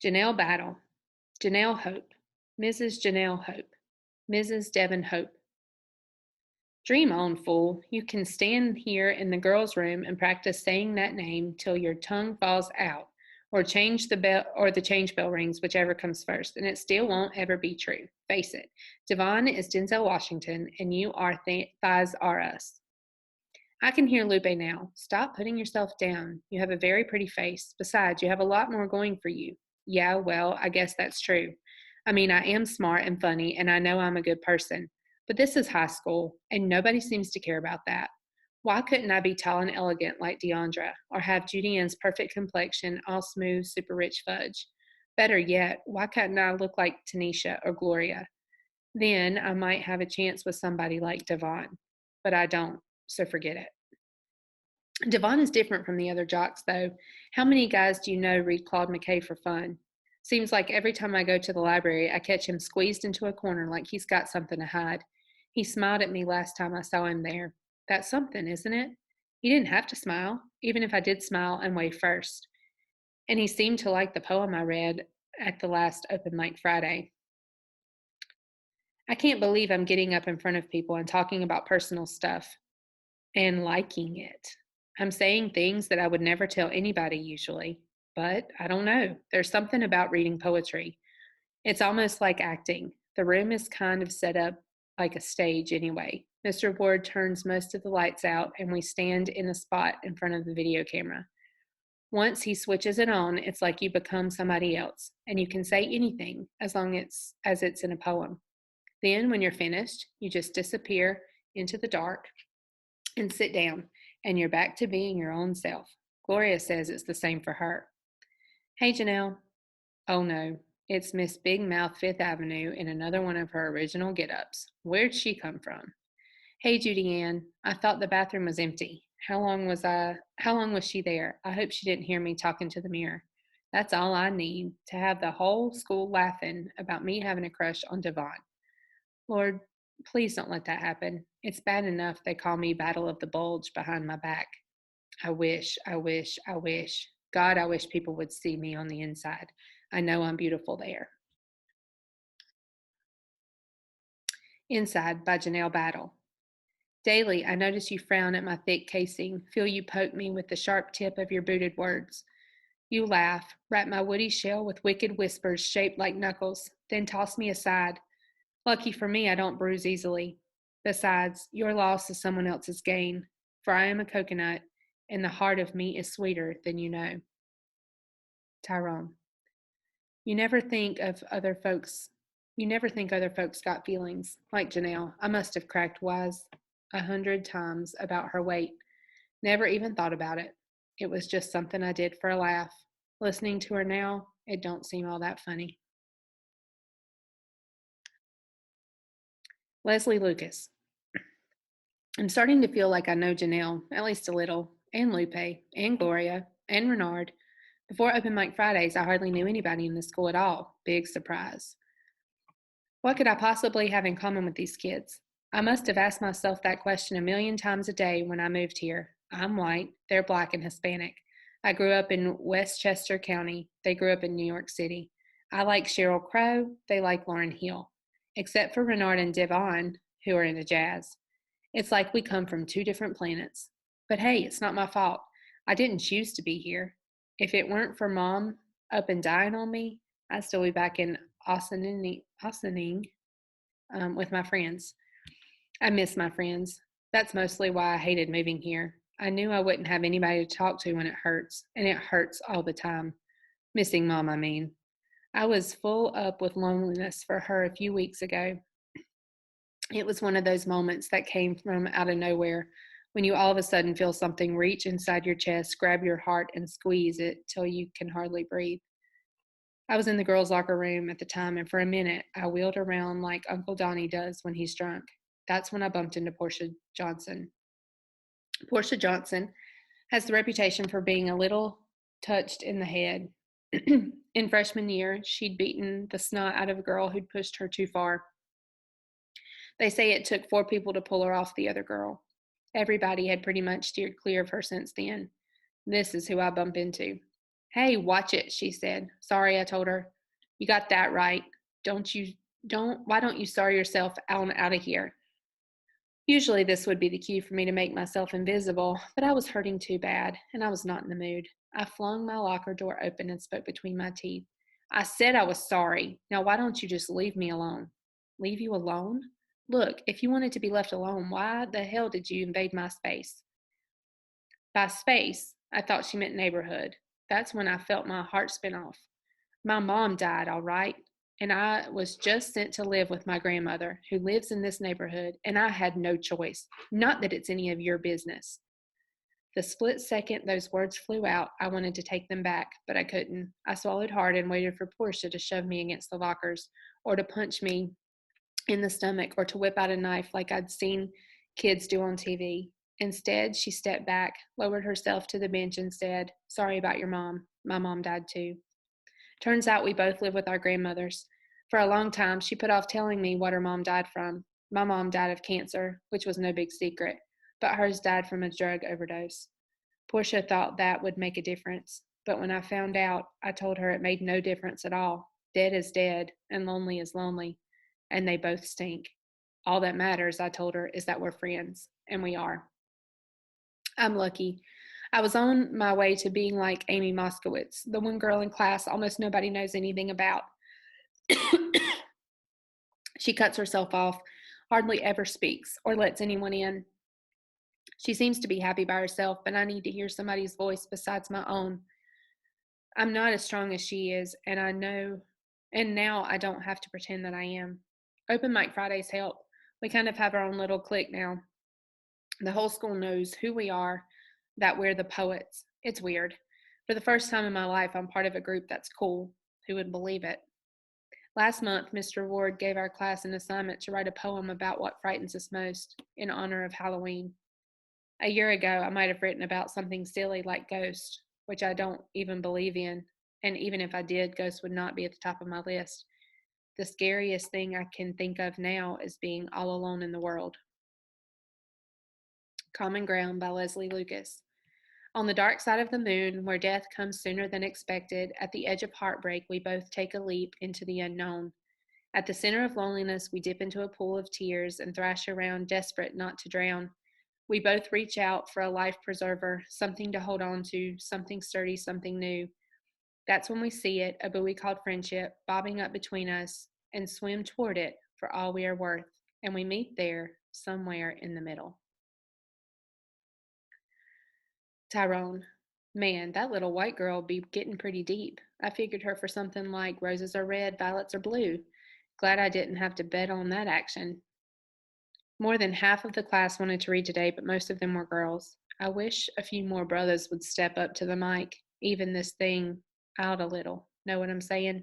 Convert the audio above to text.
Janelle Battle, Janelle Hope, Mrs. Janelle Hope, Mrs. Devon Hope. Dream on, fool. You can stand here in the girls' room and practice saying that name till your tongue falls out, or change the bell or the change bell rings, whichever comes first, and it still won't ever be true. Face it. Devon is Denzel Washington, and you are Thighs Are Us. I can hear Lupe now. Stop putting yourself down. You have a very pretty face. Besides, you have a lot more going for you. Yeah, well, I guess that's true. I mean, I am smart and funny, and I know I'm a good person. But this is high school, and nobody seems to care about that. Why couldn't I be tall and elegant like Deandra, or have Judy Ann's perfect complexion, all smooth, super rich fudge? Better yet, why couldn't I look like Tanisha or Gloria? Then I might have a chance with somebody like Devon. But I don't, so forget it. Devon is different from the other jocks, though. How many guys do you know read Claude McKay for fun? Seems like every time I go to the library, I catch him squeezed into a corner like he's got something to hide. He smiled at me last time I saw him there. That's something, isn't it? He didn't have to smile, even if I did smile and wave first. And he seemed to like the poem I read at the last open mic Friday. I can't believe I'm getting up in front of people and talking about personal stuff and liking it. I'm saying things that I would never tell anybody usually, but I don't know. There's something about reading poetry. It's almost like acting. The room is kind of set up like a stage anyway. Mr. Ward turns most of the lights out, and we stand in a spot in front of the video camera. Once he switches it on, it's like you become somebody else, and you can say anything as long as it's in a poem. Then, when you're finished, you just disappear into the dark and sit down, and you're back to being your own self. Gloria says it's the same for her. Hey, Janelle. Oh no, it's Miss Big Mouth Fifth Avenue in another one of her original get-ups. Where'd she come from? Hey, Judy Ann. I thought the bathroom was empty. How long was she there? I hope she didn't hear me talking to the mirror. That's all I need to have the whole school laughing about me having a crush on Devon. Lord, please don't let that happen. It's bad enough they call me Battle of the Bulge behind my back. I wish, I wish, I wish. God, I wish people would see me on the inside. I know I'm beautiful there. Inside by Janelle Battle. Daily, I notice you frown at my thick casing, feel you poke me with the sharp tip of your booted words. You laugh, wrap my woody shell with wicked whispers shaped like knuckles, then toss me aside. Lucky for me, I don't bruise easily. Besides, your loss is someone else's gain, for I am a coconut, and the heart of me is sweeter than you know. Tyrone. You never think of other folks. You never think other folks got feelings. Like Janelle, I must have cracked wise 100 times about her weight. Never even thought about it. It was just something I did for a laugh. Listening to her now, it don't seem all that funny. Leslie Lucas. I'm starting to feel like I know Janelle, at least a little, and Lupe, and Gloria, and Renard. Before Open Mic Fridays, I hardly knew anybody in the school at all. Big surprise. What could I possibly have in common with these kids? I must have asked myself that question a million times a day when I moved here. I'm white, they're black and Hispanic. I grew up in Westchester County. They grew up in New York City. I like Sheryl Crow. They like Lauryn Hill. Except for Renard and Devon, who are into jazz. It's like we come from two different planets. But hey, it's not my fault. I didn't choose to be here. If it weren't for Mom up and dying on me, I'd still be back in Austining with my friends. I miss my friends. That's mostly why I hated moving here. I knew I wouldn't have anybody to talk to when it hurts, and it hurts all the time. Missing Mom, I mean. I was full up with loneliness for her a few weeks ago. It was one of those moments that came from out of nowhere when you all of a sudden feel something reach inside your chest, grab your heart, and squeeze it till you can hardly breathe. I was in the girls' locker room at the time, and for a minute, I wheeled around like Uncle Donnie does when he's drunk. That's when I bumped into Portia Johnson. Portia Johnson has the reputation for being a little touched in the head. In freshman year, she'd beaten the snot out of a girl who'd pushed her too far. They say it took 4 people to pull her off the other girl. Everybody had pretty much steered clear of her since then. This is who I bump into. Hey, watch it, she said. Sorry, I told her. You got that right. Don't you, why don't you sorry yourself out of here? Usually, this would be the cue for me to make myself invisible, but I was hurting too bad, and I was not in the mood. I flung my locker door open and spoke between my teeth. I said I was sorry. Now, why don't you just leave me alone? Leave you alone? Look, if you wanted to be left alone, why the hell did you invade my space? By space, I thought she meant neighborhood. That's when I felt my heart spin off. My mom died, all right, and I was just sent to live with my grandmother, who lives in this neighborhood, and I had no choice. Not that it's any of your business. The split second those words flew out, I wanted to take them back, but I couldn't. I swallowed hard and waited for Portia to shove me against the lockers, or to punch me in the stomach, or to whip out a knife like I'd seen kids do on TV. Instead, she stepped back, lowered herself to the bench, and said, Sorry about your mom. My mom died too. Turns out we both live with our grandmothers. For a long time, she put off telling me what her mom died from. My mom died of cancer, which was no big secret, but hers died from a drug overdose. Portia thought that would make a difference, but when I found out, I told her it made no difference at all. Dead is dead, and lonely is lonely, and they both stink. All that matters, I told her, is that we're friends, and we are. I'm lucky. I was on my way to being like Amy Moskowitz, the one girl in class almost nobody knows anything about. She cuts herself off, hardly ever speaks or lets anyone in. She seems to be happy by herself, but I need to hear somebody's voice besides my own. I'm not as strong as she is, and I know, and now I don't have to pretend that I am. Open Mic Fridays help. We kind of have our own little clique now. The whole school knows who we are, that we're the poets. It's weird. For the first time in my life, I'm part of a group that's cool. Who would believe it? Last month, Mr. Ward gave our class an assignment to write a poem about what frightens us most in honor of Halloween. A year ago, I might have written about something silly like ghosts, which I don't even believe in, and even if I did, ghosts would not be at the top of my list. The scariest thing I can think of now is being all alone in the world. Common Ground by Leslie Lucas. On the dark side of the moon, where death comes sooner than expected, at the edge of heartbreak, we both take a leap into the unknown. At the center of loneliness, we dip into a pool of tears and thrash around, desperate not to drown. We both reach out for a life preserver, something to hold on to, something sturdy, something new. That's when we see it, a buoy called friendship, bobbing up between us, and swim toward it for all we are worth. And we meet there, somewhere in the middle. Tyrone. Man, that little white girl be getting pretty deep. I figured her for something like roses are red, violets are blue. Glad I didn't have to bet on that action. More than half of the class wanted to read today, but most of them were girls. I wish a few more brothers would step up to the mic, even this thing out a little. Know what I'm saying?